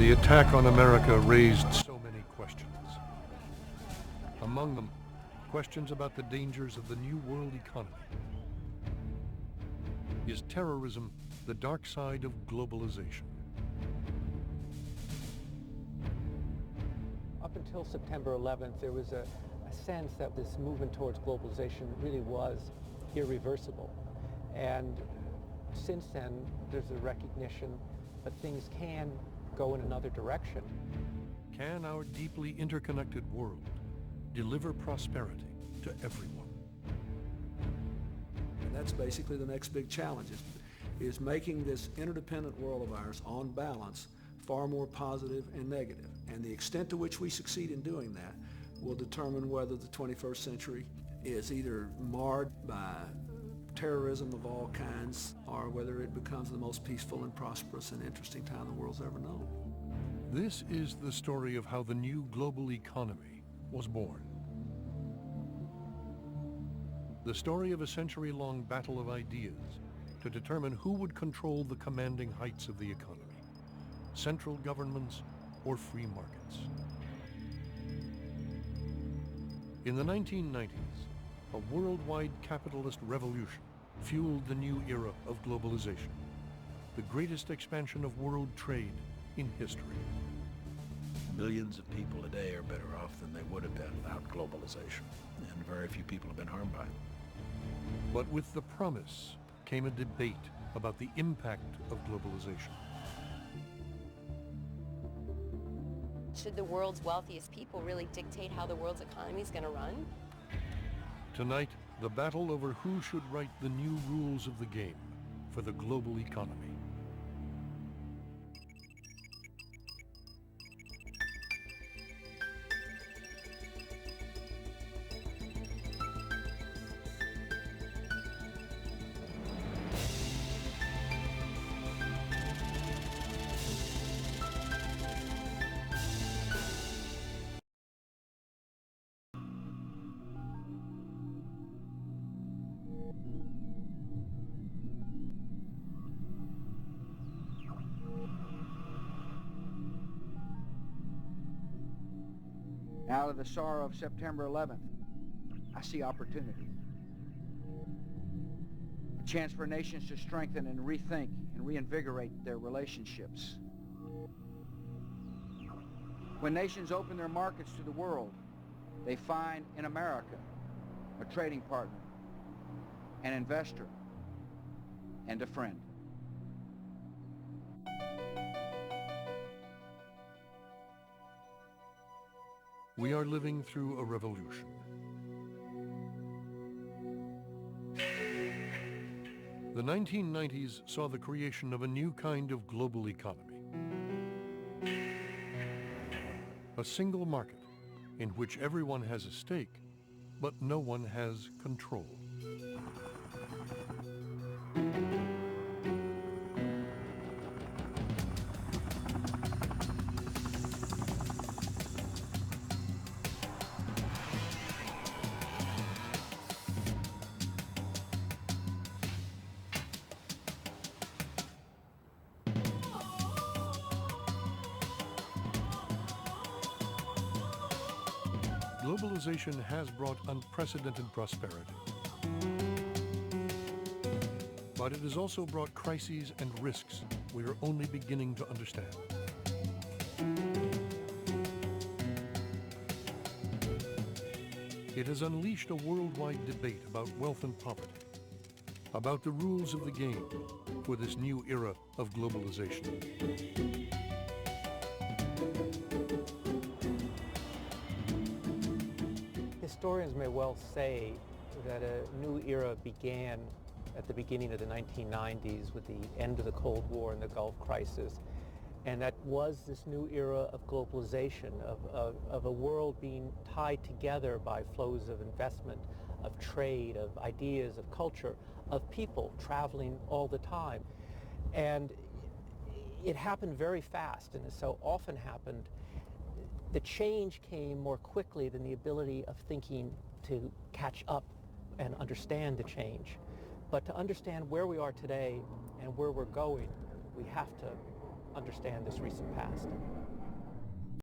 The attack on America raised so many questions. Among them, questions about the dangers of the new world economy. Is terrorism the dark side of globalization? Up until September 11th, there was a sense that this movement towards globalization really was irreversible. And since then, there's a recognition that things can go in another direction. Can our deeply interconnected world deliver prosperity to everyone? And that's basically the next big challenge, is making this interdependent world of ours, on balance, far more positive and negative. And the extent to which we succeed in doing that will determine whether the 21st century is either marred by terrorism of all kinds, or whether it becomes the most peaceful and prosperous and interesting time the world's ever known. This is the story of how the new global economy was born. The story of a century-long battle of ideas to determine who would control the commanding heights of the economy, central governments or free markets. In the 1990s, a worldwide capitalist revolution fueled the new era of globalization, the greatest expansion of world trade in history. Millions of people today are better off than they would have been without globalization, and very few people have been harmed by it. But with the promise came a debate about the impact of globalization. Should the world's wealthiest people really dictate how the world's economy is going to run? Tonight, the battle over who should write the new rules of the game for the global economy. Out of the sorrow of September 11th, I see opportunity. A chance for nations to strengthen and rethink and reinvigorate their relationships. When nations open their markets to the world, they find in America a trading partner, an investor, and a friend. We are living through a revolution. The 1990s saw the creation of a new kind of global economy. A single market in which everyone has a stake, but no one has control. Globalization has brought unprecedented prosperity. But it has also brought crises and risks we are only beginning to understand. It has unleashed a worldwide debate about wealth and poverty, about the rules of the game for this new era of globalization. Historians may well say that a new era began at the beginning of the 1990s with the end of the Cold War and the Gulf crisis. And that was this new era of globalization, of a world being tied together by flows of investment, of trade, of ideas, of culture, of people traveling all the time. And it happened very fast, and as so often happened, the change came more quickly than the ability of thinking to catch up and understand the change. But to understand where we are today and where we're going, we have to understand this recent past.